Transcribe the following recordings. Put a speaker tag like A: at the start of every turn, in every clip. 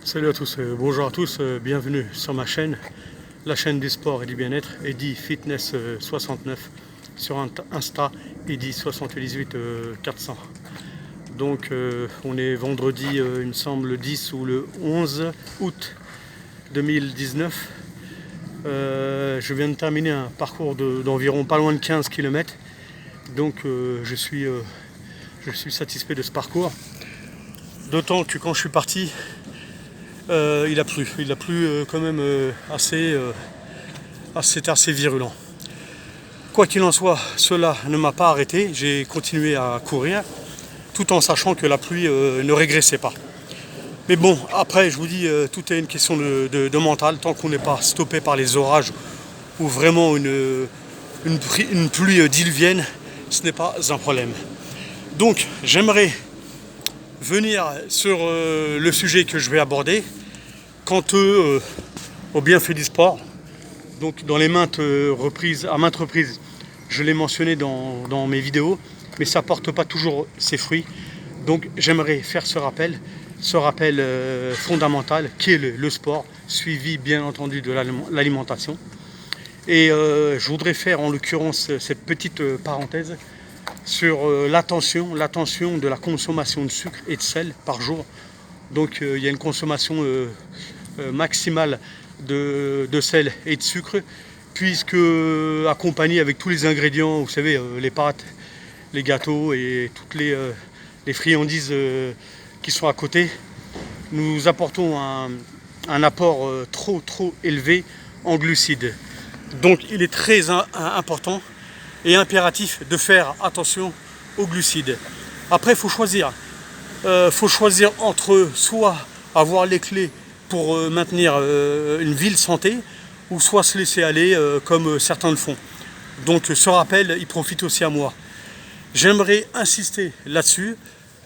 A: Salut à tous, bonjour à tous, bienvenue sur ma chaîne, la chaîne du sport et du bien-être, Eddy Fitness 69 sur Insta, Eddy 78 400. Donc on est vendredi, il me semble, le 10 ou le 11 août 2019. Je viens de terminer un parcours d'environ pas loin de 15 km. Donc je suis satisfait de ce parcours. D'autant que quand je suis parti, il a plu quand même c'était assez virulent. Quoi qu'il en soit, cela ne m'a pas arrêté, j'ai continué à courir, tout en sachant que la pluie ne régressait pas. Mais bon, après je vous dis, tout est une question de mental, tant qu'on n'est pas stoppé par les orages ou vraiment une pluie diluvienne, ce n'est pas un problème. Donc j'aimerais venir sur le sujet que je vais aborder quant au bienfait du sport. Donc dans les à maintes reprises, je l'ai mentionné dans mes vidéos, mais ça ne porte pas toujours ses fruits. Donc j'aimerais faire ce rappel fondamental qui est le sport, suivi bien entendu de l'alimentation. Et je voudrais faire en l'occurrence cette petite parenthèse sur l'attention de la consommation de sucre et de sel par jour. Donc il y a une consommation maximale de sel et de sucre, puisque accompagné avec tous les ingrédients, vous savez, les pâtes, les gâteaux et toutes les friandises qui sont à côté, nous apportons un apport trop élevé en glucides. Donc il est très important et impératif de faire attention aux glucides. Après, il faut choisir. Entre soit avoir les clés pour maintenir une ville santé, ou soit se laisser aller comme certains le font. Donc ce rappel, il profite aussi à moi. J'aimerais insister là-dessus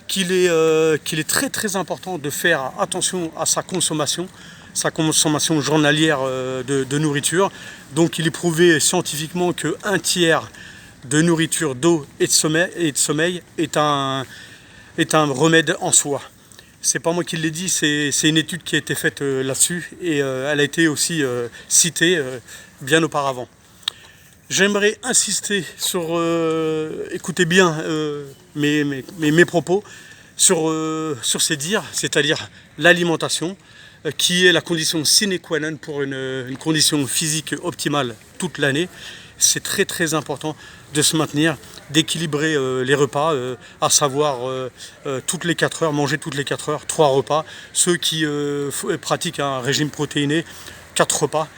A: qu'il est très important de faire attention à sa consommation journalière de nourriture. Donc il est prouvé scientifiquement que 1/3 de nourriture, d'eau et de sommeil est un remède en soi. C'est pas moi qui l'ai dit, c'est une étude qui a été faite là-dessus et elle a été aussi citée bien auparavant. J'aimerais insister sur, écoutez bien mes propos, sur ces dires, c'est-à-dire l'alimentation, qui est la condition sine qua non pour une condition physique optimale toute l'année. C'est très important de se maintenir, d'équilibrer les repas, à savoir toutes les 4 heures, manger toutes les 4 heures, 3 repas. Ceux qui pratiquent un régime protéiné, 4 repas.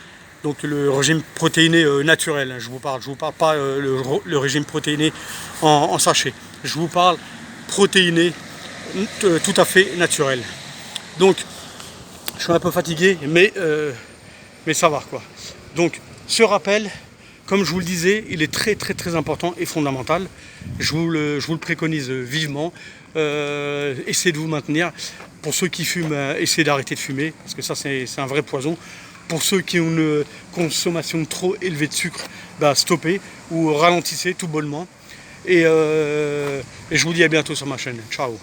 A: Donc le régime protéiné naturel, hein, je vous parle pas le régime protéiné en sachet. Je vous parle protéiné tout à fait naturel. Donc je suis un peu fatigué, mais ça va quoi. Donc ce rappel, comme je vous le disais, il est très important et fondamental. Je vous le préconise vivement. Essayez de vous maintenir. Pour ceux qui fument, essayez d'arrêter de fumer, parce que ça c'est un vrai poison. Pour ceux qui ont une consommation trop élevée de sucre, stoppez ou ralentissez tout bonnement. Et je vous dis à bientôt sur ma chaîne. Ciao.